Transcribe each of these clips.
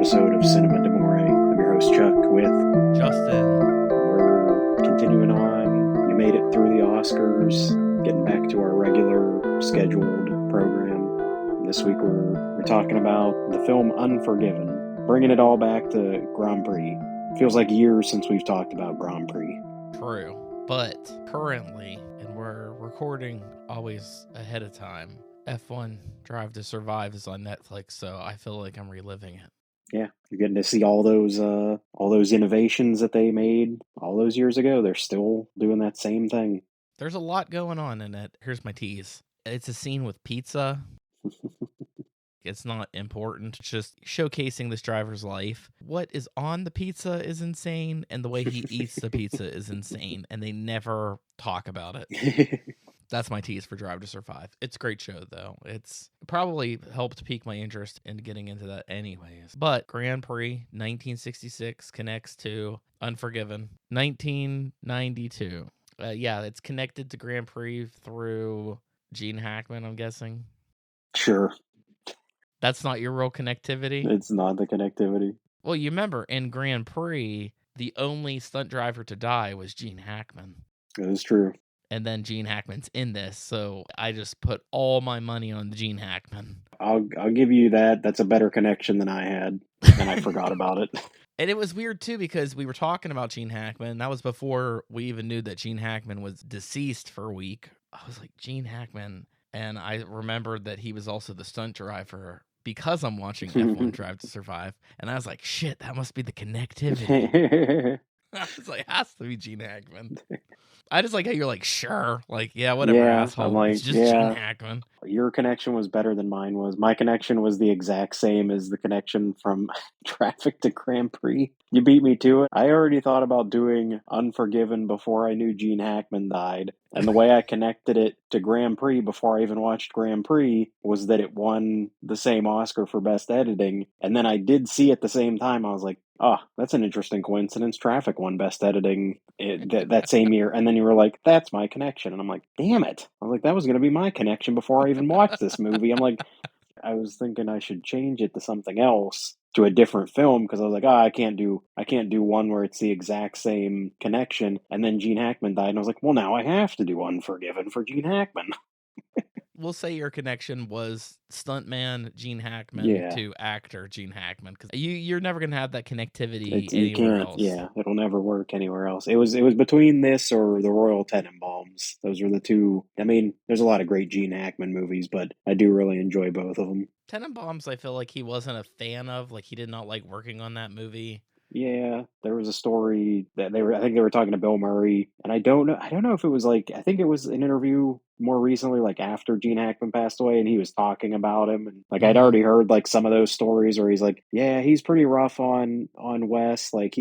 episode of Cinema d'Amore. I'm your host, Chuck, with Justin. We're continuing on. You made it through the Oscars, getting back to our regular scheduled program. This week we're talking about the film Unforgiven, bringing it all back to Grand Prix. Feels like years since we've talked about Grand Prix. True. But currently, and we're recording always ahead of time, F1 Drive to Survive is on Netflix, so I feel like I'm reliving it. Yeah, you're getting to see all those innovations that they made all those years ago. They're still doing that same thing. There's a lot going on in it. Here's my tease. It's a scene with pizza. It's not important. It's just showcasing this driver's life. What is on the pizza is insane, and the way he eats the pizza is insane, and they never talk about it. That's my tease for Drive to Survive. It's a great show, though. It's probably helped pique my interest in getting into that anyways. But Grand Prix 1966 connects to Unforgiven 1992. Yeah, it's connected to Grand Prix through Gene Hackman, I'm guessing. Sure. That's not your real connectivity? It's not the connectivity. Well, you remember in Grand Prix, the only stunt driver to die was Gene Hackman. That is true. And then Gene Hackman's in this, so I just put all my money on Gene Hackman. I'll give you that. That's a better connection than I had, and I forgot about it. And it was weird, too, because we were talking about Gene Hackman. That was before we even knew that Gene Hackman was deceased for a week. I was like, Gene Hackman. And I remembered that he was also the stunt driver because I'm watching F1 Drive to Survive. And I was like, shit, that must be the connectivity. I was like, has to be Gene Hackman. I just like how you're like, sure. Like, yeah, whatever, asshole. I'm like, it's just Gene Hackman. Your connection was better than mine was. My connection was the exact same as the connection from Traffic to Grand Prix. You beat me to it. I already thought about doing Unforgiven before I knew Gene Hackman died. And the way I connected it to Grand Prix before I even watched Grand Prix was that it won the same Oscar for Best Editing. And then I did see at the same time, I was like, oh, that's an interesting coincidence. Traffic won Best Editing that same year. And then you were like, that's my connection. And I'm like, damn it. I was like, that was going to be my connection before I even watched this movie. I'm like, I was thinking I should change it to something else, to a different film, because I was like, I can't do one where it's the exact same connection. And then Gene Hackman died, and I was like, well, now I have to do Unforgiven for Gene Hackman. We'll say your connection was stuntman Gene Hackman to actor Gene Hackman, because you're never gonna have that connectivity anywhere else. Yeah, it'll never work anywhere else. It was between this or the Royal Tenenbaums. Those were the two. I mean, there's a lot of great Gene Hackman movies, but I do really enjoy both of them. Tenenbaums, I feel like he wasn't a fan of. Like, he did not like working on that movie. Yeah, there was a story that I think they were talking to Bill Murray, and I don't know if it was like, I think it was an interview more recently, like after Gene Hackman passed away, and he was talking about him, and like I'd already heard like some of those stories where he's like, yeah, he's pretty rough on Wes, like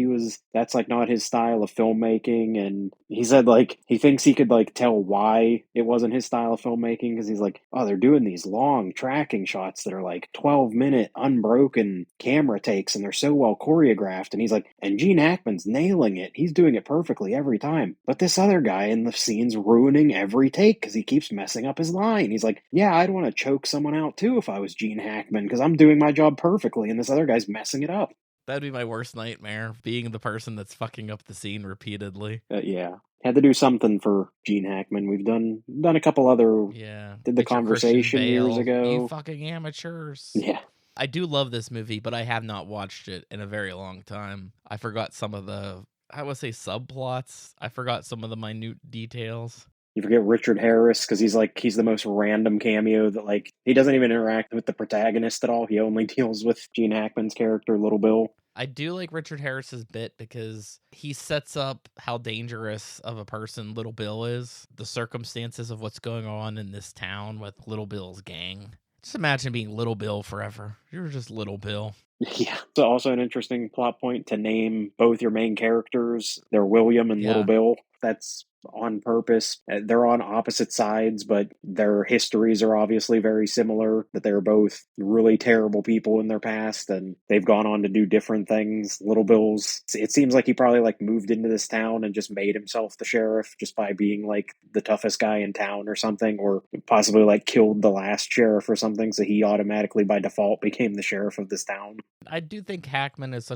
that's like not his style of filmmaking, and he said like he thinks he could like tell why it wasn't his style of filmmaking, because he's like, oh, they're doing these long tracking shots that are like 12-minute unbroken camera takes, and they're so well choreographed, and he's like, and Gene Hackman's nailing it, he's doing it perfectly every time, but this other guy in the scene's ruining every take because he keeps messing up his line. He's like, yeah, I'd want to choke someone out too if I was Gene Hackman, because I'm doing my job perfectly and this other guy's messing it up. That'd be my worst nightmare, being the person that's fucking up the scene repeatedly. Yeah. Had to do something for Gene Hackman. We've done a couple other... Yeah. Did The Conversation years ago. You fucking amateurs. Yeah. I do love this movie, but I have not watched it in a very long time. I forgot some of the, I would say, subplots. I forgot some of the minute details. You forget Richard Harris, because he's the most random cameo that, like, he doesn't even interact with the protagonist at all. He only deals with Gene Hackman's character, Little Bill. I do like Richard Harris's bit because he sets up how dangerous of a person Little Bill is, the circumstances of what's going on in this town with Little Bill's gang. Just imagine being Little Bill forever. You're just Little Bill. Yeah. So also an interesting plot point to name both your main characters. They're William and Little Bill. That's on purpose. They're on opposite sides, but their histories are obviously very similar, that they're both really terrible people in their past and they've gone on to do different things. Little Bill's, it seems like he probably like moved into this town and just made himself the sheriff just by being like the toughest guy in town or something, or possibly like killed the last sheriff or something, so he automatically by default became the sheriff of this town. I do think Hackman is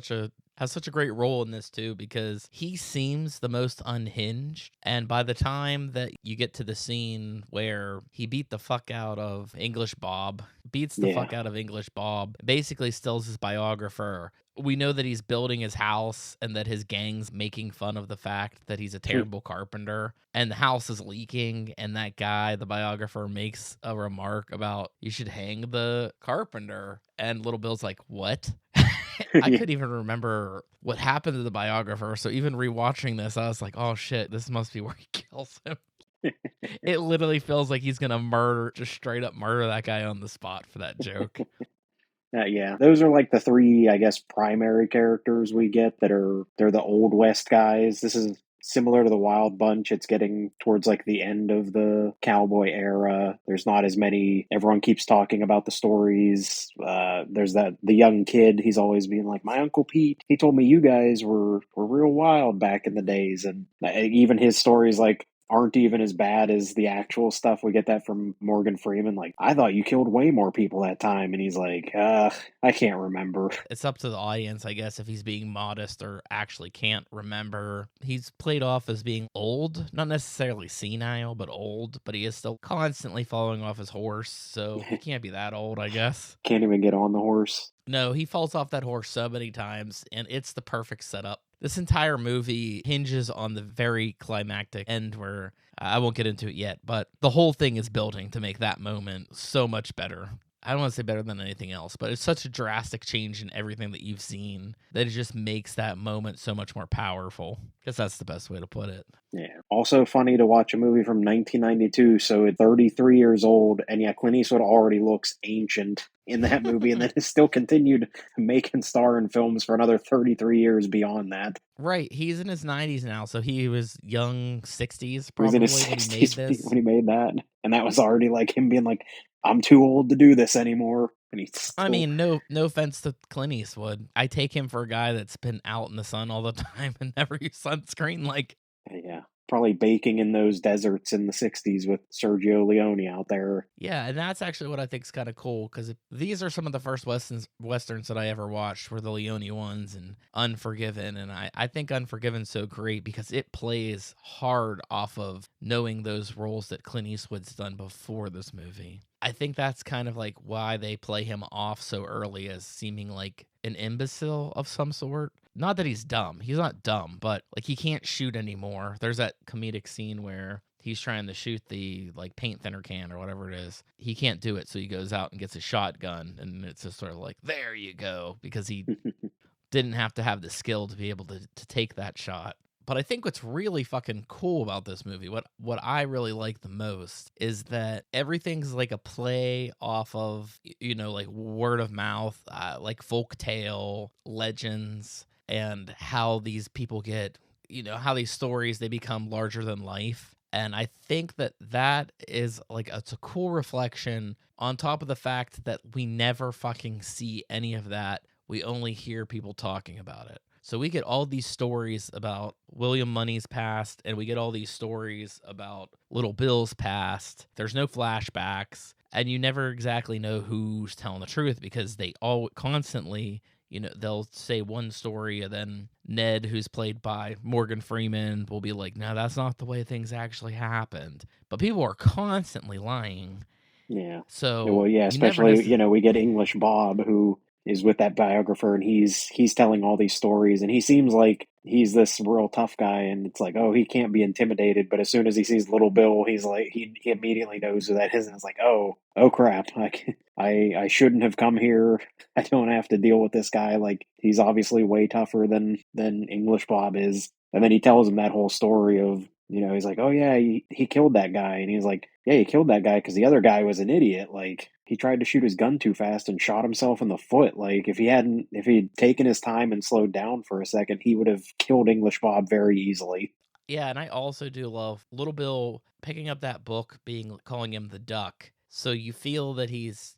has such a great role in this too, because he seems the most unhinged, and by the time that you get to the scene where he beats the fuck out of English Bob, Yeah. basically steals his biographer. We know that he's building his house and that his gang's making fun of the fact that he's a terrible carpenter, and the house is leaking, and that guy, the biographer, makes a remark about you should hang the carpenter, and Little Bill's like, what? I Yeah. couldn't even remember what happened to the biographer, so even rewatching this, I was like, oh shit, this must be where he kills him. It literally feels like he's gonna just straight up murder that guy on the spot for that joke. Yeah, those are like the three, I guess, primary characters we get they're the old West guys. This is similar to the Wild Bunch. It's getting towards like the end of the cowboy era. There's not as many. Everyone keeps talking about the stories. There's the young kid. He's always being like, "My Uncle Pete. He told me you guys were real wild back in the days," and even his stories like aren't even as bad as the actual stuff. We get that from Morgan Freeman. Like, I thought you killed way more people that time. And he's like, I can't remember. It's up to the audience, I guess, if he's being modest or actually can't remember. He's played off as being old, not necessarily senile, but old, but he is still constantly falling off his horse, so he can't be that old, I guess. Can't even get on the horse. No, he falls off that horse so many times, and it's the perfect setup. This entire movie hinges on the very climactic end where I won't get into it yet, but the whole thing is building to make that moment so much better. I don't want to say better than anything else, but it's such a drastic change in everything that you've seen that it just makes that moment so much more powerful. I guess that's the best way to put it. Yeah. Also funny to watch a movie from 1992, so it's 33 years old, and yeah, Clint Eastwood already looks ancient in that movie, and then has still continued to make and star in films for another 33 years beyond that. Right, he's in his 90s now, so he was young 60s He was probably in his when he made 60s this. when he made that, and that was already like him being like, I'm too old to do this anymore. And he's I still, mean, no offense to Clint Eastwood. I take him for a guy that's been out in the sun all the time and never used sunscreen. Like, yeah, probably baking in those deserts in the 60s with Sergio Leone out there. yeah, and that's actually what I think is kind of cool, because these are some of the first westerns that I ever watched were the Leone ones and Unforgiven, and I think Unforgiven's so great because it plays hard off of knowing those roles that Clint Eastwood's done before this movie. I think that's kind of like why they play him off so early as seeming like an imbecile of some sort. Not that he's dumb. He's not dumb, but like he can't shoot anymore. There's that comedic scene where he's trying to shoot the like paint thinner can or whatever it is. He can't do it, so he goes out and gets a shotgun, and it's just sort of like, there you go, because he didn't have to have the skill to be able to take that shot. But I think what's really fucking cool about this movie, what I really like the most, is that everything's like a play off of, like word of mouth, like folk tale, legends, and how these people get, how these stories, they become larger than life. And I think that is like, it's a cool reflection on top of the fact that we never fucking see any of that. We only hear people talking about it. So we get all these stories about William Money's past, and we get all these stories about Little Bill's past. There's no flashbacks, and you never exactly know who's telling the truth because they all constantly, they'll say one story, and then Ned, who's played by Morgan Freeman, will be like, no, that's not the way things actually happened. But people are constantly lying. Yeah. So Well, yeah, you never especially, necessarily. we get English Bob who is with that biographer and he's telling all these stories and he seems like he's this real tough guy and it's like, oh, he can't be intimidated, but as soon as he sees Little Bill, he's like he immediately knows who that is and it's like, oh crap. Like I shouldn't have come here. I don't have to deal with this guy. Like he's obviously way tougher than English Bob is. And then he tells him that whole story of, he's like, oh yeah, he killed that guy. And he's like, yeah, he killed that guy because the other guy was an idiot. Like he tried to shoot his gun too fast and shot himself in the foot. Like if he'd taken his time and slowed down for a second, he would have killed English Bob very easily. Yeah, and I also do love Little Bill picking up that book, calling him the Duck. So you think that he's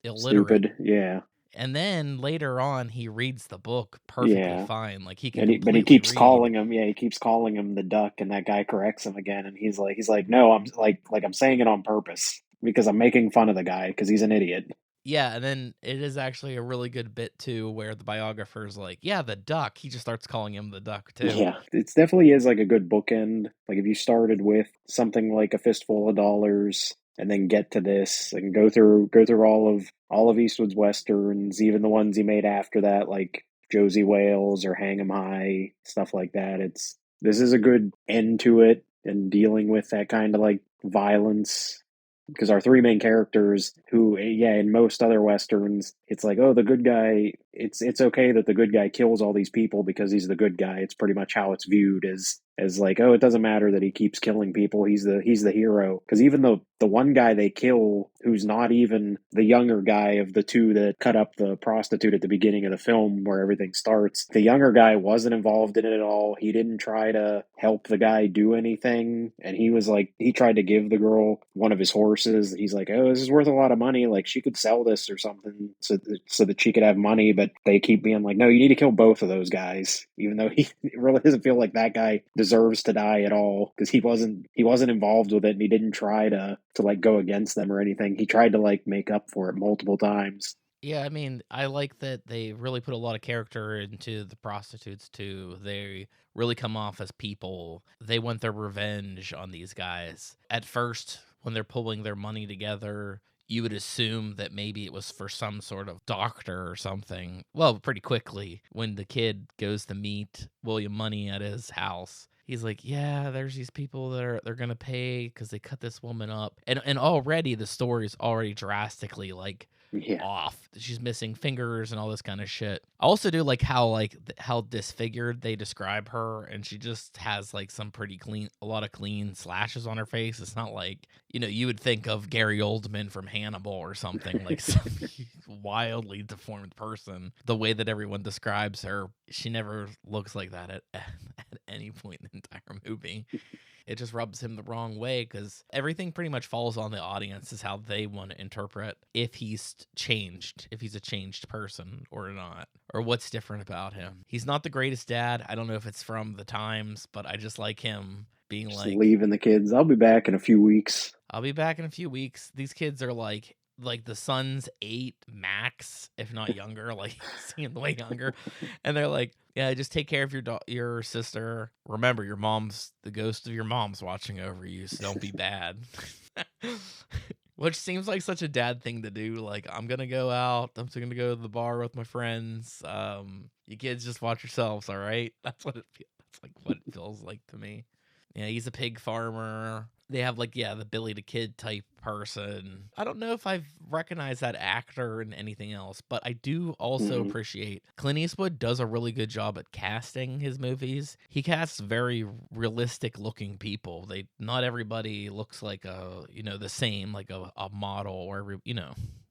illiterate, Stupid. Yeah. and then later on he reads the book perfectly Yeah. fine, like he can And but he completely keeps read. calling him. Yeah, he keeps calling him the duck, and that guy corrects him again. And he's like, no, I'm like I'm saying it on purpose because I'm making fun of the guy because he's an idiot. Yeah, and then it is actually a really good bit too, where the biographer's like, "Yeah, the Duck." He just starts calling him the Duck too. Yeah, it definitely is like a good bookend. Like if you started with something like A Fistful of Dollars and then get to this and go through all of Eastwood's westerns, even the ones he made after that, like Josie Wales or Hang 'Em High, stuff like that. It's this is a good end to it and dealing with that kind of like violence because our three main characters who yeah in most other westerns it's like oh the good guy it's okay that the good guy kills all these people because he's the good guy. It's pretty much how it's viewed as like oh it doesn't matter that he keeps killing people, he's the hero because even though the one guy they kill who's not even the younger guy of the two that cut up the prostitute at the beginning of the film where everything starts, the younger guy wasn't involved in it at all. He didn't try to help the guy do anything, and he was like he tried to give the girl one of his horses. He's like oh this is worth a lot of money, like she could sell this or something so that she could have money, but they keep being like no you need to kill both of those guys even though he really doesn't feel like that guy deserves to die at all because he wasn't involved with it and he didn't try to like go against them or anything. He tried to like make up for it multiple times. Yeah, I mean, I like that they really put a lot of character into the prostitutes too. They really come off as people. They want their revenge on these guys. At first, when they're pulling their money together, you would assume that maybe it was for some sort of doctor or something. Well, pretty quickly, when the kid goes to meet William Money at his house, he's like, "Yeah, there's these people that they're gonna pay because they cut this woman up," and already the story's already drastically like Yeah. off. She's missing fingers and all this kind of shit. I also do like how disfigured they describe her, and she just has like a lot of clean slashes on her face. It's not like you would think of Gary Oldman from Hannibal or something like some wildly deformed person. The way that everyone describes her, she never looks like that at any point in the entire movie. It just rubs him the wrong way because everything pretty much falls on the audience is how they want to interpret if he's changed, if he's a changed person or not, or what's different about him. He's not the greatest dad. I don't know if it's from the times, but I just like him being Just like, leaving the kids. I'll be back in a few weeks. I'll be back in a few weeks. These kids are like the son's 8 max, if not younger, like seeing way younger. And they're like, yeah, just take care of your sister. Remember, the ghost of your mom's watching over you, so don't be bad. Which seems like such a dad thing to do. Like, I'm gonna go out. I'm still gonna go to the bar with my friends. You kids just watch yourselves, all right? That's like what it feels like to me. Yeah, he's a pig farmer. They have the Billy the Kid type person. I don't know if I've recognized that actor in anything else, but I do also Hmm. appreciate Clint Eastwood does a really good job at casting his movies. He casts very realistic looking people. Not everybody looks like the same, like a model or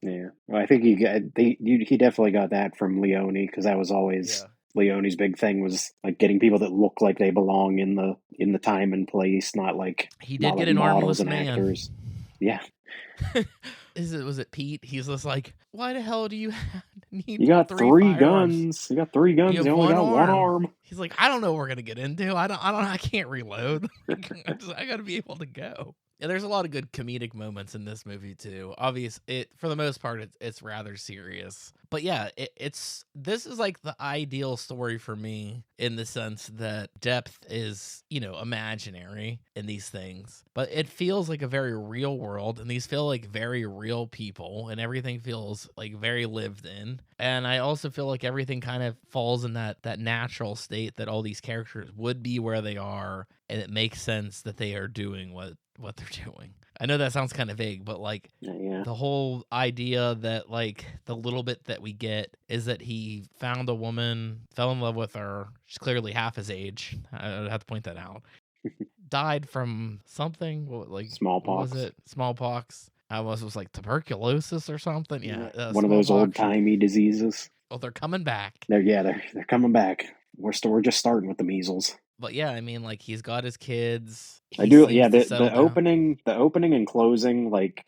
Yeah, well, I think he definitely got that from Leone because that was always Yeah. Leone's big thing was like getting people that look like they belong in the time and place, He not did get like an models armless and man. actors. Yeah, Was it Pete? He's just like, why the hell do you you need got 3 three firearms? guns. You got three You guns. have You only one got one arm. arm. He's like, I don't know what we're gonna get into. I can't reload. I gotta be able to go. Yeah, there's a lot of good comedic moments in this movie too. For the most part, it's rather serious. But yeah, this is like the ideal story for me in the sense that depth is imaginary in these things, but it feels like a very real world, and these feel like very real people, and everything feels like very lived in. And I also feel like everything kind of falls in that natural state that all these characters would be where they are, and it makes sense that they are doing what they're doing. I know that sounds kind of vague, but like Yeah, the whole idea that like the little bit that we get is that he found a woman, fell in love with her. She's clearly half his age. I would have to point that out. Died from something. What was smallpox. it? Smallpox. I was like tuberculosis or something. Yeah, One of those old smallpox. timey diseases. Oh, they're coming back. They're coming back. We're just starting with the measles. But yeah, I mean, like, he's got his kids. I He do, seems yeah. to settle down. The opening and closing, like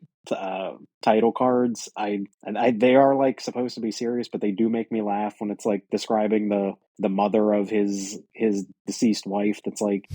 title cards, they are like supposed to be serious, but they do make me laugh when it's like describing the mother of his deceased wife. That's like,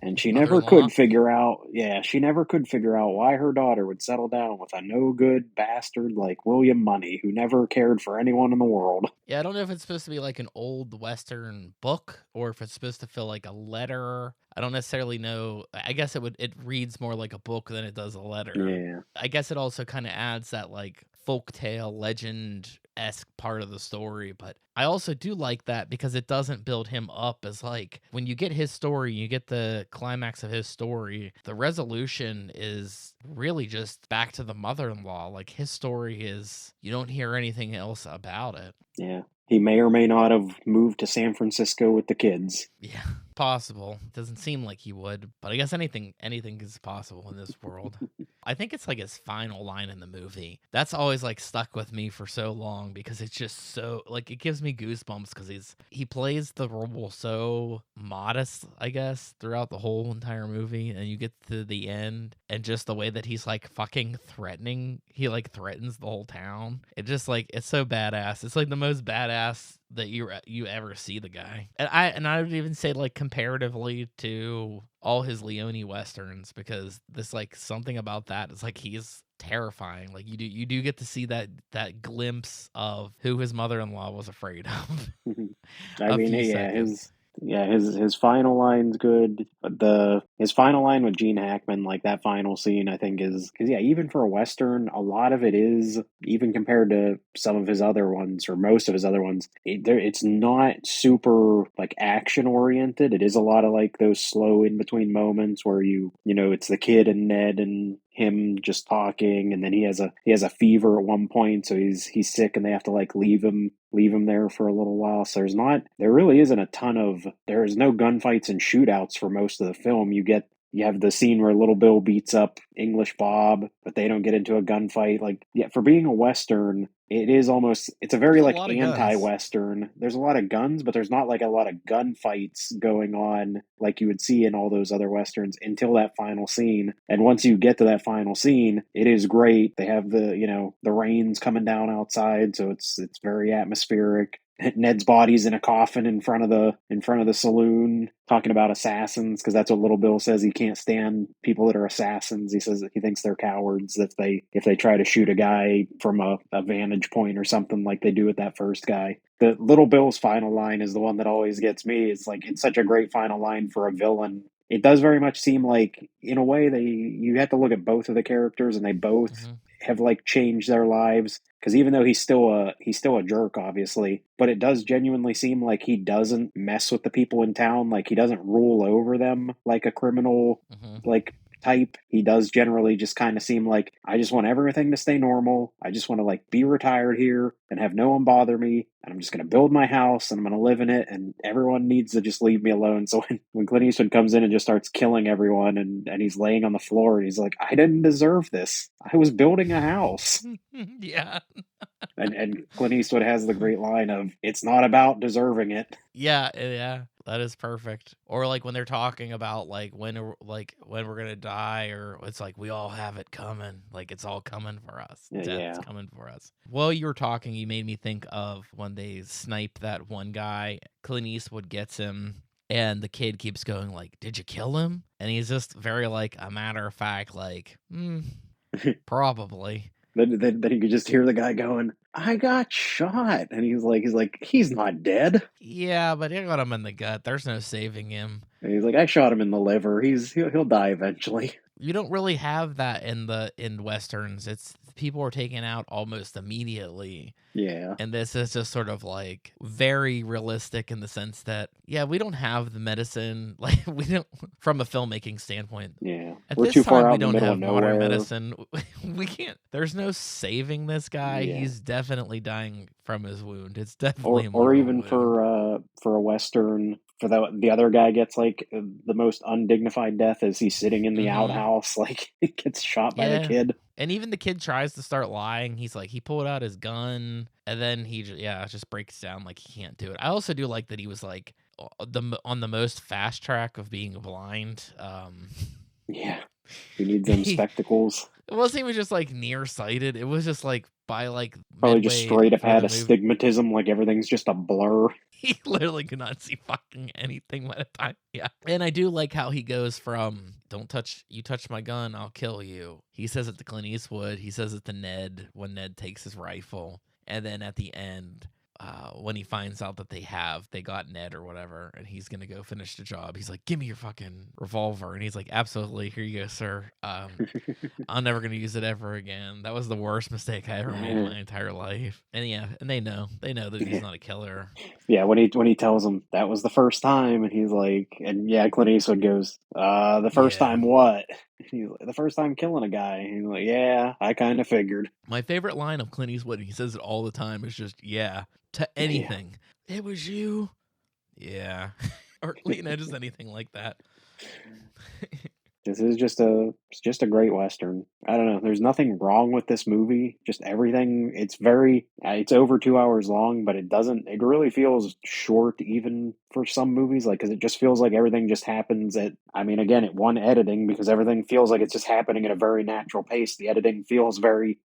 and she never Mother-in-law. could figure out, yeah, she never could figure out why her daughter would settle down with a no good bastard like William Money, who never cared for anyone in the world. Yeah, I don't know if it's supposed to be like an old Western book or if it's supposed to feel like a letter. I don't necessarily know. I guess it reads more like a book than it does a letter. Yeah. I guess it also kind of adds that like folktale legend esque part of the story, but I also do like that because it doesn't build him up as like when you get his story, you get the climax of his story. The resolution is really just back to the mother-in-law. Like his story is you don't hear anything else about it. Yeah. He may or may not have moved to San Francisco with the kids. Yeah, possible. Doesn't seem like he would, but I guess anything is possible in this world. I think it's like his final line in the movie. That's always like stuck with me for so long because it's just so like it gives me goosebumps because he plays the role so modest, I guess, throughout the whole entire movie, and you get to the end and just the way that he's like fucking threatening. He like threatens the whole town. It just like it's so badass. It's like the most badass that you ever see the guy. And I would even say like comparatively to all his Leone westerns because this like something about that is like he's terrifying. Like you do get to see that glimpse of who his mother-in-law was afraid of. I A mean, few yeah, seconds. his final line's good. But his final line with Gene Hackman, like that final scene, I think is because yeah, even for a western, a lot of it is even compared to some of his other ones or most of his other ones. It's not super like action oriented. It is a lot of like those slow in between moments where you know it's the kid and Ned and him just talking, and then he has a fever at one point, so he's sick, and they have to like leave him there for a little while. So there really isn't a ton of there's no gunfights and shootouts for most of the film. You have the scene where Little Bill beats up English Bob, but they don't get into a gunfight. Like, yeah, for being a Western, it's a There's very a like lot of guns. anti-Western. There's a lot of guns, but there's not like a lot of gunfights going on like you would see in all those other Westerns until that final scene. And once you get to that final scene, it is great. They have the rain's coming down outside, so it's very atmospheric. Ned's body's in a coffin in front of the saloon, talking about assassins because that's what Little Bill says. He can't stand people that are assassins. He says that he thinks they're cowards if they try to shoot a guy from a vantage point or something like they do with that first guy. The Little Bill's final line is the one that always gets me. It's like it's such a great final line for a villain. It does very much seem like, in a way, you have to look at both of the characters, and they both Hmm. have like changed their lives because even though he's still a jerk obviously, but it does genuinely seem like he doesn't mess with the people in town, like he doesn't rule over them like a criminal Hmm. like type. He does generally just kind of seem like, I just want everything to stay normal. I just want to like be retired here and have no one bother me. And I'm just going to build my house and I'm going to live in it. And everyone needs to just leave me alone. So when Clint Eastwood comes in and just starts killing everyone and he's laying on the floor and he's like, I didn't deserve this. I was building a house. Yeah. And Clint Eastwood has the great line of, it's not about deserving it. Yeah, that is perfect. Or like when they're talking about like when we're gonna die, or it's like we all have it coming, like it's all coming for us. Death's Yeah. coming for us. While you were talking, you made me think of when they snipe that one guy. Clint Eastwood gets him, and the kid keeps going like, "Did you kill him?" And he's just very like a matter of fact, like, probably. Then you could just hear the guy going, I got shot. And he's not dead. Yeah, but he got him in the gut. There's no saving him. And he's like, I shot him in the liver. He'll die eventually. You don't really have that in westerns. It's people are taken out almost immediately. Yeah. And this is just sort of like very realistic in the sense that yeah, we don't have the medicine like we don't from a filmmaking standpoint. Yeah. At We're this too far time out we in the don't middle of have modern nowhere. medicine. We can't there's no saving this guy. Yeah. He's definitely dying from his wound. It's definitely a Or mortal even wound. for a western, for the other guy gets like the most undignified death as he's sitting in the Mhm. outhouse, like he gets shot by the Yeah. kid. And even the kid tries to start lying. He's like, he pulled out his gun, and then he just breaks down like he can't do it. I also do like that he was like on the most fast track of being blind. Yeah. He needs them spectacles. It wasn't even just like nearsighted. It was just like by like Probably just midway straight up through had the movie, astigmatism, like everything's just a blur. he literally could not see fucking anything by the time. Yeah. And I do like how he goes from "Don't touch you touch my gun, I'll kill you." He says it to Clint Eastwood. He says it to Ned when Ned takes his rifle, and then at the end, when he finds out that they got Ned or whatever, and he's gonna go finish the job, he's like, "Give me your fucking revolver," and he's like, "Absolutely, here you go, sir. I'm never gonna use it ever again. That was the worst mistake I ever made in my entire life." And yeah, and they know that he's not a killer. Yeah, when he tells him that was the first time, and he's like, and yeah, Clint Eastwood goes, the first Yeah. time what? He's like, the first time killing a guy. And he's like, yeah, I kind of figured. My favorite line of Clint Eastwood, and he says it all the time, is just "yeah" to anything. Yeah. It was you. Yeah. Or just anything like that. This is just a great Western. I don't know. There's nothing wrong with this movie. Just everything. It's over 2 hours long, but it really feels short even for some movies. Like, cause it just feels like everything just happens at one editing, because everything feels like it's just happening at a very natural pace. The editing feels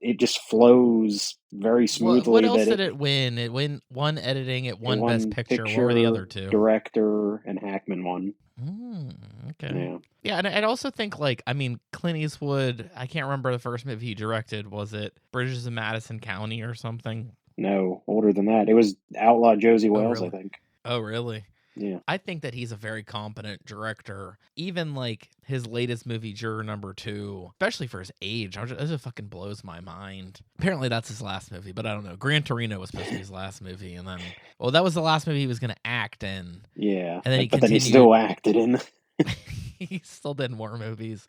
it just flows very What smoothly. else did it win? It won one editing, it It won Best won Picture. What were the picture, other two? director, and Hackman won. Okay. Yeah. Yeah, and I'd also think Clint Eastwood, I can't remember the first movie he directed. Was it Bridges in Madison County or something? No, older than that. It was Outlaw Josie Oh, Wales, I really? think. Oh, really? Yeah. I think that he's a very competent director. Even like his latest movie, Juror Number 2, especially for his age, it just fucking blows my mind. Apparently that's his last movie, but I don't know. Gran Torino was supposed to be his last movie, and then, well, that was the last movie he was going to act in. Yeah. And then he But then he continued. still acted in. He still did more movies.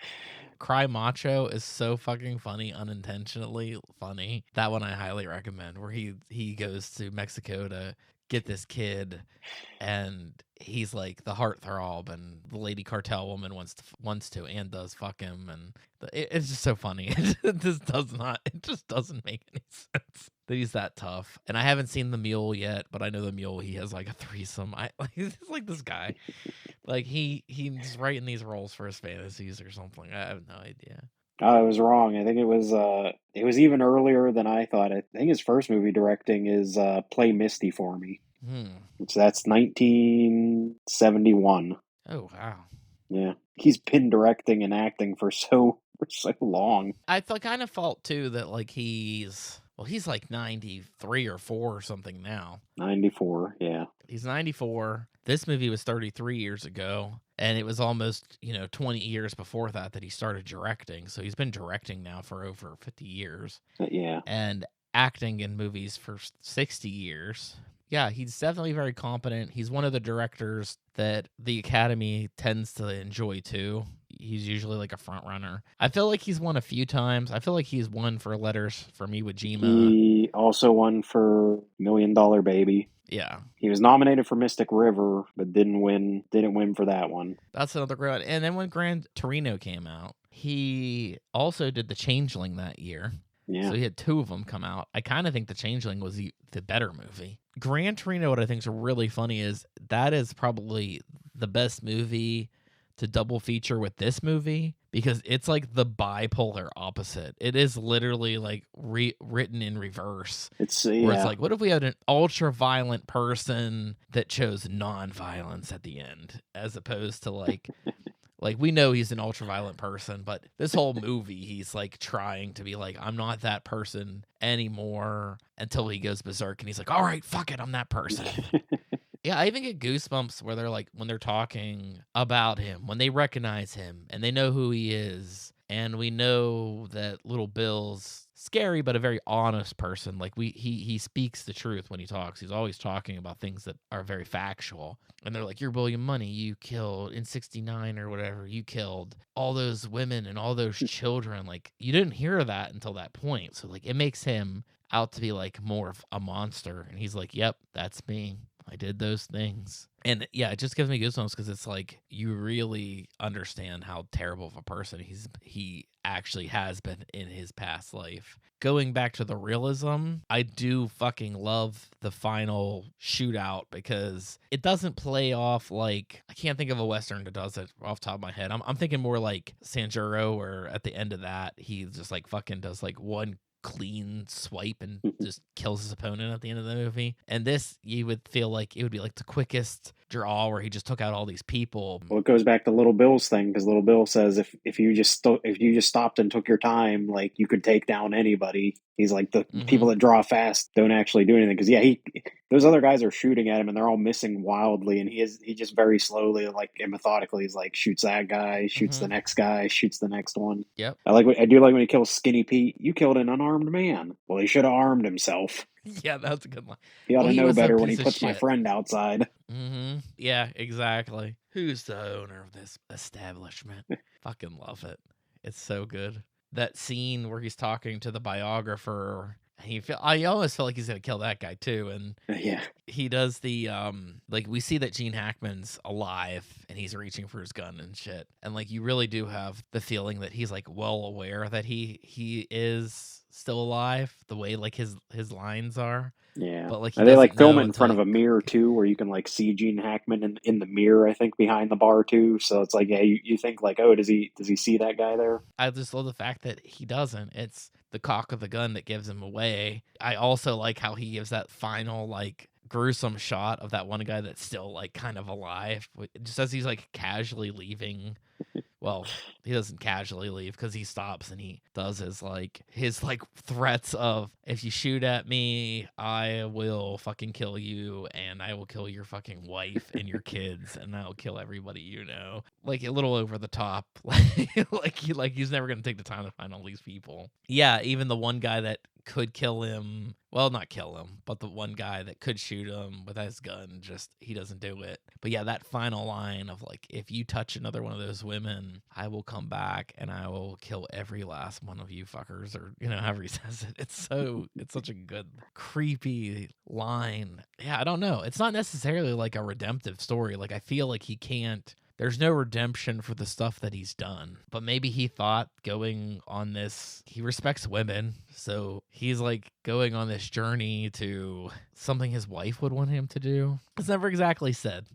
Cry Macho is so fucking funny, unintentionally funny. That one I highly recommend, where he goes to Mexico to get this kid, and he's like the heartthrob, and the lady cartel woman wants to and does fuck him, and it's just so funny. It just doesn't make any sense that he's that tough. And I haven't seen The Mule yet, but I know The Mule, he has like a threesome. He's like this guy, like he's writing these roles for his fantasies or something. I have no idea. I was wrong. I think it was even earlier than I thought. I think his first movie directing is Play Misty for Me. Which that's 1971. Oh wow. Yeah. He's been directing and acting for so long. I kind of felt too that like he's like 93 or 4 or something now. 94, yeah. He's 94. This movie was 33 years ago, and it was almost, 20 years before that he started directing. So he's been directing now for over 50 years. Yeah. And acting in movies for 60 years. Yeah, he's definitely very competent. He's one of the directors that the Academy tends to enjoy too. He's usually like a front runner. I feel like he's won a few times. I feel like he's won for Letters from Iwo Jima. He also won for $1 Million Baby. Yeah. He was nominated for Mystic River, but didn't win for that one. That's another great one. And then when Gran Torino came out, he also did The Changeling that year. Yeah. So he had 2 of them come out. I kind of think The Changeling was the better movie. Gran Torino, what I think is really funny is that is probably the best movie to double feature with this movie, because it's like the bipolar opposite. It is literally like written in reverse. It's where it's like, what if we had an ultra violent person that chose non-violence at the end, as opposed to like like we know he's an ultra violent person, but this whole movie he's like trying to be like, I'm not that person anymore, until he goes berserk and he's like, all right, fuck it, I'm that person. Yeah, I even get goosebumps where they're like, when they're talking about him, when they recognize him and they know who he is, and we know that little Bill's scary but a very honest person. Like he speaks the truth when he talks. He's always talking about things that are very factual. And they're like, you're William Money, you killed in 69 or whatever, you killed all those women and all those children. Like, you didn't hear that until that point. So like it makes him out to be like more of a monster. And he's like, yep, that's me. I did those things. And yeah, it just gives me goosebumps, because it's like you really understand how terrible of a person he actually has been in his past life. Going back to the realism, I do fucking love the final shootout because it doesn't play off like, I can't think of a Western that does it off the top of my head. I'm thinking more like Sanjuro, where at the end of that, he just like fucking does like one clean swipe and just kills his opponent at the end of the movie. And this, you would feel like it would be like the quickest draw where he just took out all these people. Well, it goes back to Little Bill's thing, because Little Bill says if you just stopped and took your time, like, you could take down anybody. He's like, the people that draw fast don't actually do anything, because those other guys are shooting at him and they're all missing wildly, and he just very slowly, like, and methodically, he's like, shoots that guy, shoots the next guy, shoots the next one. Yep. I do like when he kills Skinny Pete. You killed an unarmed man. Well, he should have armed himself. Yeah, that's a good line. He ought to know better when he puts my friend outside. Yeah, exactly. Who's the owner of this establishment? Fucking love it. It's so good. That scene where he's talking to the biographer, I almost feel like he's gonna kill that guy too. And yeah, he does the like, we see that Gene Hackman's alive and he's reaching for his gun and shit. And like, you really do have the feeling that he's like well aware that he is still alive, the way like his lines are. Yeah, but like, they like film it in front of a mirror too, where you can like see Gene Hackman in the mirror, I think, behind the bar too. So it's like, yeah, you think like, oh, does he see that guy there? I just love the fact that he doesn't. It's the cock of the gun that gives him away. I also like how he gives that final like gruesome shot of that one guy that's still like kind of alive, just as he's like casually leaving. Well, he doesn't casually leave because he stops and he does his threats of, if you shoot at me, I will fucking kill you, and I will kill your fucking wife and your kids, and I'll kill everybody you know. Like, a little over the top. like he's never gonna take the time to find all these people. Yeah, even the one guy that could kill him, well, not kill him, but the one guy that could shoot him with his gun, just, he doesn't do it. But yeah, that final line of like, if you touch another one of those women, I will come back and I will kill every last one of you fuckers, or however he says it. It's such a good creepy line. Yeah, I don't know, it's not necessarily like a redemptive story. Like, I feel like there's no redemption for the stuff that he's done. But maybe he thought going on this, he respects women, so he's like going on this journey to something his wife would want him to do. It's never exactly said.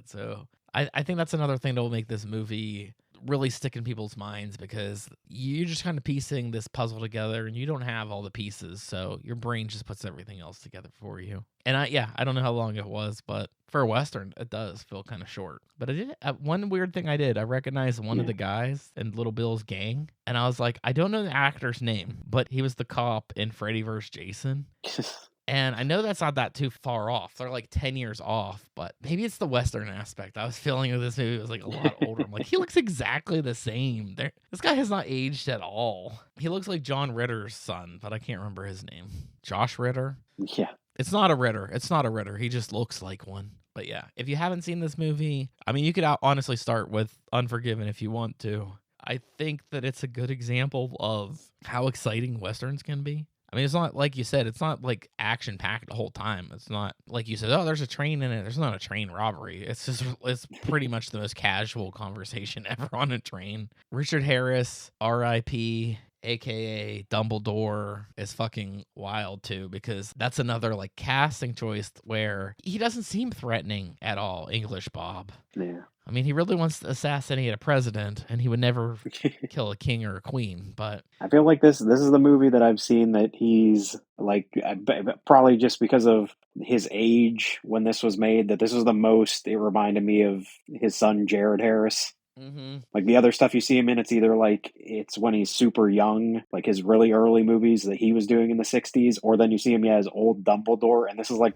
So I think that's another thing that will make this movie really stick in people's minds, because you're just kind of piecing this puzzle together and you don't have all the pieces, so your brain just puts everything else together for you. And I don't know how long it was, but for a Western, it does feel kind of short. But I did one weird thing. I recognized one of the guys in Little Bill's gang, and I was like, I don't know the actor's name, but he was the cop in Freddy vs. Jason. And I know that's not that too far off. They're like 10 years off, but maybe it's the Western aspect. I was feeling that this movie was like a lot older. I'm like, he looks exactly the same. This guy has not aged at all. He looks like John Ritter's son, but I can't remember his name. Josh Ritter? Yeah. It's not a Ritter. He just looks like one. But yeah, if you haven't seen this movie, I mean, you could honestly start with Unforgiven if you want to. I think that it's a good example of how exciting Westerns can be. I mean, it's not, like you said, it's not like action-packed the whole time. It's not like you said, oh, there's a train in it. There's not a train robbery. It's pretty much the most casual conversation ever on a train. Richard Harris, R.I.P., aka Dumbledore, is fucking wild too, because that's another like casting choice where he doesn't seem threatening at all, English Bob. Yeah. I mean, he really wants to assassinate a president, and he would never kill a king or a queen, but I feel like this is the movie that I've seen that he's like, probably just because of his age when this was made, that this was the most it reminded me of his son Jared Harris. Like the other stuff you see him in, it's either like it's when he's super young, like his really early movies that he was doing in the 60s, or then you see him as old Dumbledore, and this is like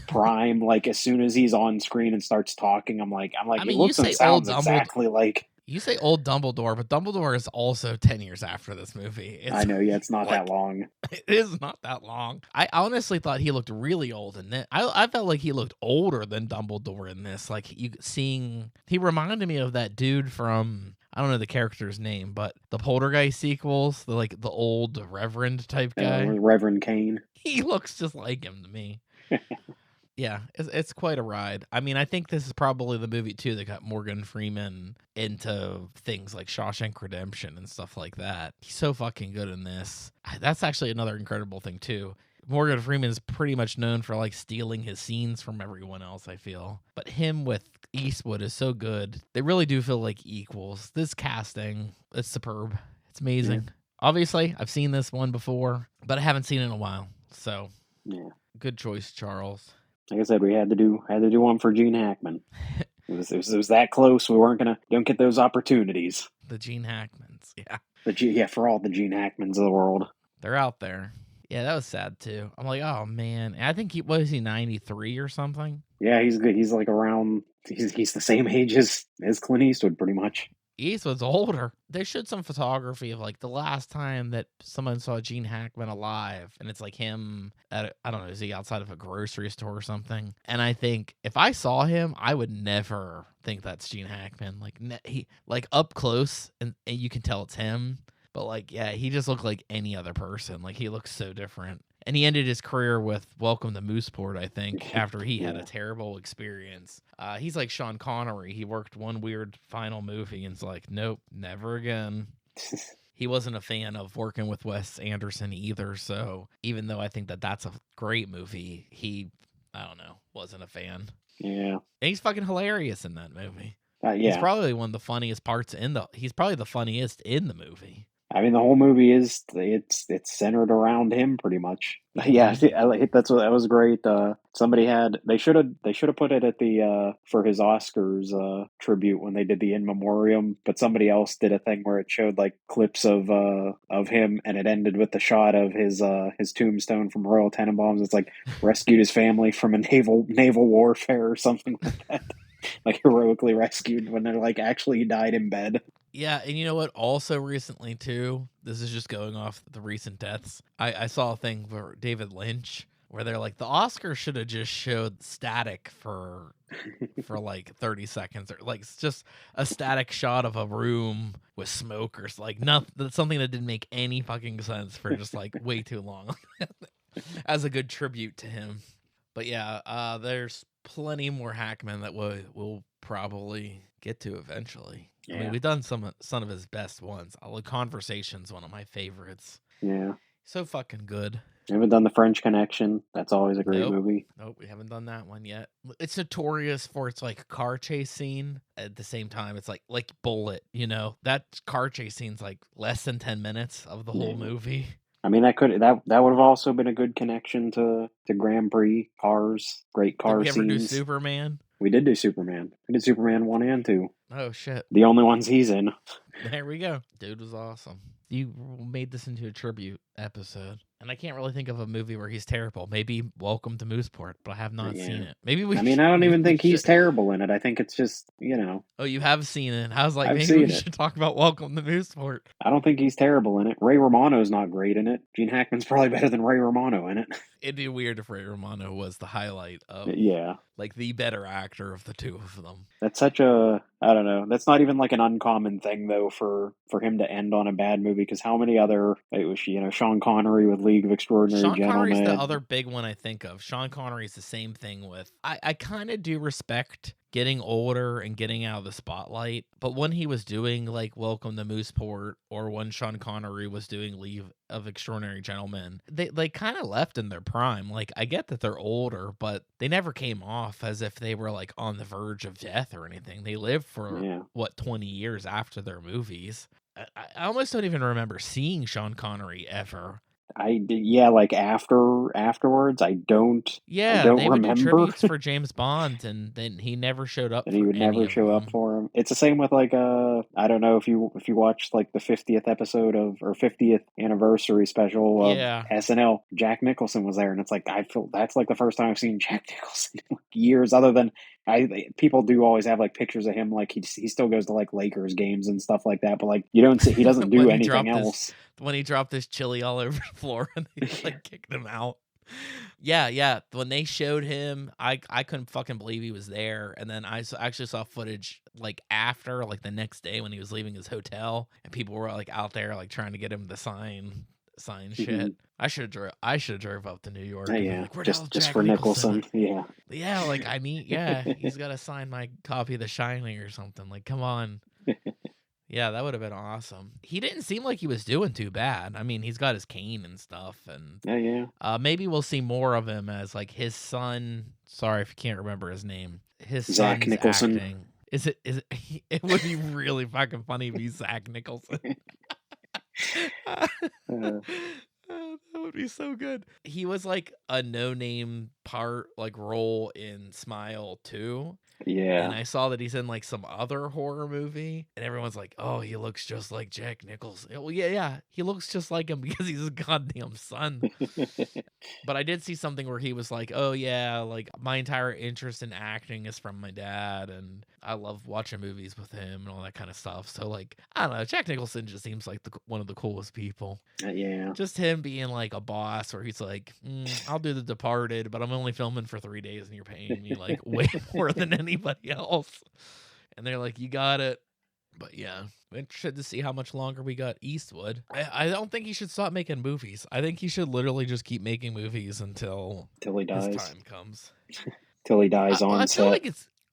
prime. Like as soon as he's on screen and starts talking, I'm like, I mean, he looks and sounds exactly like. You say old Dumbledore, but Dumbledore is also 10 years after this movie. I know, yeah, it's not that long. It is not that long. I honestly thought he looked really old in this. I felt like he looked older than Dumbledore in this. Like, he reminded me of that dude from, I don't know the character's name, but the Poltergeist sequels, the old Reverend type guy. Reverend Kane. He looks just like him to me. Yeah, it's quite a ride. I mean, I think this is probably the movie too that got Morgan Freeman into things like Shawshank Redemption and stuff like that. He's so fucking good in this. That's actually another incredible thing too. Morgan Freeman's pretty much known for like stealing his scenes from everyone else, I feel. But him with Eastwood is so good. They really do feel like equals. This casting is superb. It's amazing. Yeah. Obviously, I've seen this one before, but I haven't seen it in a while. So, Yeah. good choice, Charles. Like I said, we had to do one for Gene Hackman. It was that close. We weren't don't get those opportunities. The Gene Hackmans, yeah. But for all the Gene Hackmans of the world. They're out there. Yeah, that was sad too. I'm like, oh man. And I think was he 93 or something? Yeah, he's good. He's like around. He's the same age as Clint Eastwood, pretty much. Eastwood's older. They showed some photography of like the last time that someone saw Gene Hackman alive, and it's like him at I don't know, is he outside of a grocery store or something? And I think if I saw him, I would never think that's Gene Hackman. Like he like up close, and you can tell it's him. But like, yeah, he just looked like any other person. Like he looks so different. And he ended his career with Welcome to Mooseport, I think, after he had a terrible experience. He's like Sean Connery. He worked one weird final movie and it's like, nope, never again. He wasn't a fan of working with Wes Anderson either. So even though I think that that's a great movie, he, I don't know, wasn't a fan. Yeah. And he's fucking hilarious in that movie. Yeah. He's probably one of the funniest parts he's probably the funniest in the movie. I mean, the whole movie it's centered around him pretty much. Yeah, that was great. They should have put it at the for his Oscars tribute when they did the in memoriam, but somebody else did a thing where it showed like clips of him, and it ended with the shot of his tombstone from Royal Tenenbaums. It's like rescued his family from a naval warfare or something like that. Like heroically rescued when they're like actually he died in bed. Yeah, and you know what? Also recently too, this is just going off the recent deaths. I saw a thing for David Lynch where they're like the Oscars should have just showed static for like 30 seconds, or like just a static shot of a room with smoke or like nothing, something that didn't make any fucking sense for just like way too long as a good tribute to him. But yeah, there's plenty more Hackman that we'll probably get to eventually. Yeah. I mean, we've done some of his best ones. Conversation's one of my favorites. Yeah. So fucking good. We haven't done The French Connection. That's always a great movie. Nope, we haven't done that one yet. It's notorious for its like car chase scene. At the same time, it's like Bullet, you know? That car chase scene's like less than 10 minutes of the whole movie. I mean, that would have also been a good connection to Grand Prix cars. Great car scenes. Did we ever do Superman? We did do Superman. We did Superman 1 and 2. Oh, shit. The only ones he's in. There we go. Dude was awesome. You made this into a tribute episode. And I can't really think of a movie where he's terrible. Maybe Welcome to Mooseport, but I have not seen it. Maybe we. I mean, I don't even think he's terrible in it. I think it's just, you know. Oh, you have seen it. I was like, maybe we should talk about Welcome to Mooseport. I don't think he's terrible in it. Ray Romano's not great in it. Gene Hackman's probably better than Ray Romano in it. It'd be weird if Ray Romano was the highlight of, like, the better actor of the two of them. That's such a, I don't know. That's not even like an uncommon thing though for him to end on a bad movie, because how many other, it was, you know, Sean Connery with League of Extraordinary Gentlemen. Sean Connery's the other big one I think of. Sean Connery's the same thing with, I kind of do respect getting older and getting out of the spotlight, but when he was doing like Welcome to Mooseport, or when Sean Connery was doing League of Extraordinary Gentlemen, they kind of left in their prime. Like, I get that they're older, but they never came off as if they were like on the verge of death or anything. They lived for 20 years after their movies. I almost don't even remember seeing Sean Connery ever. I did, like afterwards. I don't they would remember. do tributes for James Bond, and then he never showed up. And he would never show up for him. It's the same with like I don't know if you watched like the 50th episode or 50th anniversary special of SNL. Jack Nicholson was there, and it's like I feel that's like the first time I've seen Jack Nicholson in like years. Other than people do always have like pictures of him, like he still goes to like Lakers games and stuff like that, but like you don't see, he doesn't do anything else. When he dropped his chili all over the floor and they like kicked him out. Yeah. When they showed him, I couldn't fucking believe he was there. And then I actually saw footage like after, like the next day when he was leaving his hotel, and people were like out there like trying to get him to sign sign shit. I should have drove up to New York. And Yeah, like, where just Jack for Nicholson. Yeah. Yeah, like he's got to sign my copy of The Shining or something. Like, come on. Yeah, that would have been awesome. He didn't seem like he was doing too bad. I mean, he's got his cane and stuff, and Yeah. maybe we'll see more of him as like his son. Sorry if you can't remember his name. His Zach son's Nicholson. acting. Is it? It would be really fucking funny if he's Zach Nicholson. That would be so good. He was like a no-name role in Smile 2. Yeah. And I saw that he's in like some other horror movie, and everyone's like, "Oh, he looks just like Jack Nicholson." Well, yeah, he looks just like him because he's his goddamn son. But I did see something where he was like, "Oh yeah, like my entire interest in acting is from my dad, and I love watching movies with him and all that kind of stuff." So like, I don't know, Jack Nicholson just seems like one of the coolest people. Yeah. Just him being like a boss where he's like, I'll do The Departed, but I'm only filming for 3 days and you're paying me like way more than anybody else. And they're like, you got it. But yeah, I'm interested to see how much longer we got Eastwood. I don't think he should stop making movies. I think he should literally just keep making movies until he dies. His time comes. Till he dies on set.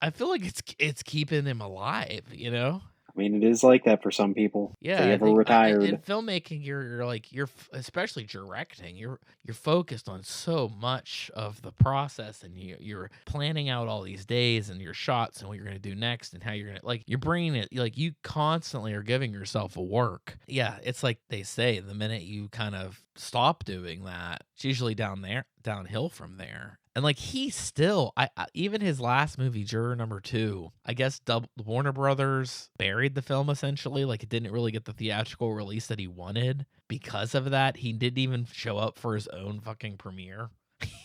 I feel like it's keeping him alive, you know? I mean, it is like that for some people. Yeah, they ever retired. In filmmaking, you're especially directing. You're focused on so much of the process, and you're planning out all these days and your shots and what you're gonna do next and how you're gonna you're bringing it. Like you constantly are giving yourself a work. Yeah, it's like they say, the minute you kind of stop doing that, it's usually downhill from there. And like he still, even his last movie, Juror Number 2, I guess Warner Brothers buried the film essentially. Like it didn't really get the theatrical release that he wanted. Because of that, he didn't even show up for his own fucking premiere.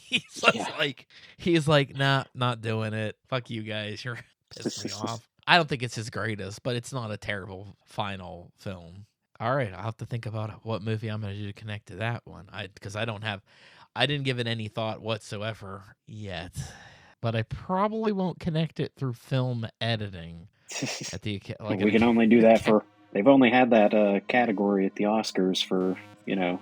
He's like, nah, not doing it. Fuck you guys, you're pissing me off. I don't think it's his greatest, but it's not a terrible final film. All right, I'll have to think about what movie I'm going to do to connect to that one. Because I didn't give it any thought whatsoever yet, but I probably won't connect it through film editing. We can only do that for. They've only had that category at the Oscars for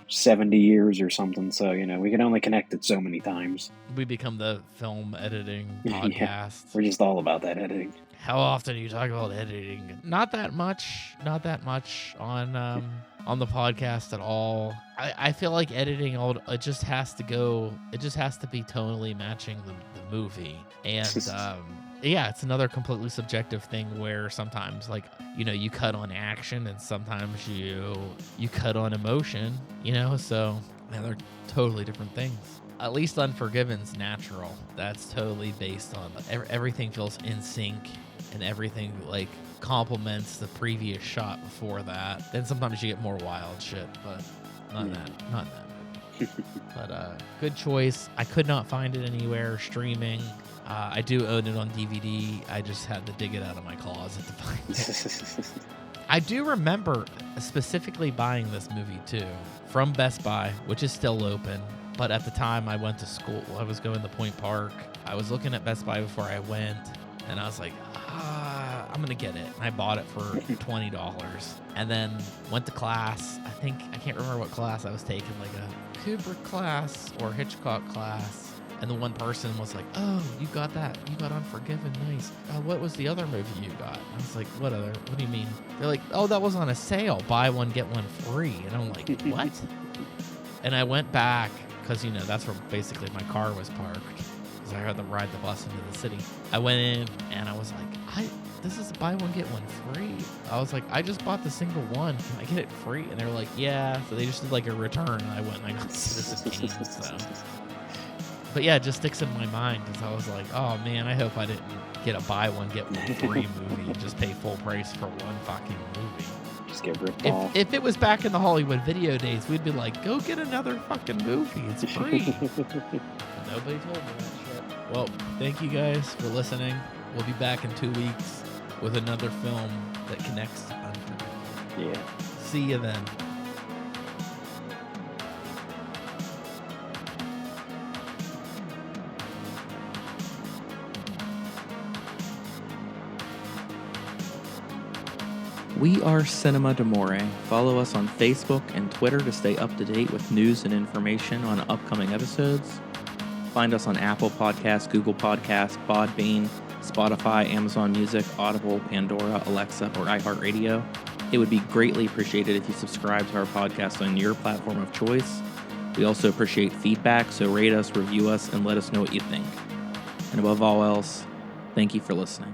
70 years or something. So we can only connect it so many times. We become the film editing podcast. Yeah, we're just all about that editing. How often do you talk about editing? Not that much on the podcast at all. I feel like editing, it just has to be tonally matching the movie. And yeah, it's another completely subjective thing where sometimes you cut on action and sometimes you cut on emotion, so they're totally different things. At least Unforgiven's natural. That's totally based on everything feels in sync and everything complements the previous shot before that. Then sometimes you get more wild shit, but not in that movie. But good choice. I could not find it anywhere streaming. I do own it on DVD. I just had to dig it out of my closet to find it. I do remember specifically buying this movie too from Best Buy, which is still open. But at the time I went to school, I was going to Point Park. I was looking at Best Buy before I went, and I was like, I'm going to get it. And I bought it for $20 and then went to class. I can't remember what class I was taking, like a Kubrick class or Hitchcock class. And the one person was like, oh, you got that. You got Unforgiven. Nice. What was the other movie you got? I was like, what do you mean? They're like, oh, that was on a sale. Buy one, get one free. And I'm like, what? And I went back because, that's where basically my car was parked because I had to ride the bus into the city. I went in and I was like, this is buy one, get one free. I was like, I just bought the single one. Can I get it free? And they were like, yeah. So they just did a return. And I went and I got Citizen Kane. So. But yeah, it just sticks in my mind because I was like, oh man, I hope I didn't get a buy one, get one free movie and just pay full price for one fucking movie. Just get ripped off. If it was back in the Hollywood video days, we'd be like, go get another fucking movie. It's free. Nobody told me that shit. Well, thank you guys for listening. We'll be back in 2 weeks with another film that connects to Unforgiven. Yeah. See you then. We are Cinema d'Amore. Follow us on Facebook and Twitter to stay up to date with news and information on upcoming episodes. Find us on Apple Podcasts, Google Podcasts, Podbean, Spotify, Amazon Music, Audible, Pandora, Alexa, or iHeartRadio. It would be greatly appreciated if you subscribe to our podcast on your platform of choice. We also appreciate feedback, so rate us, review us, and let us know what you think. And above all else, thank you for listening.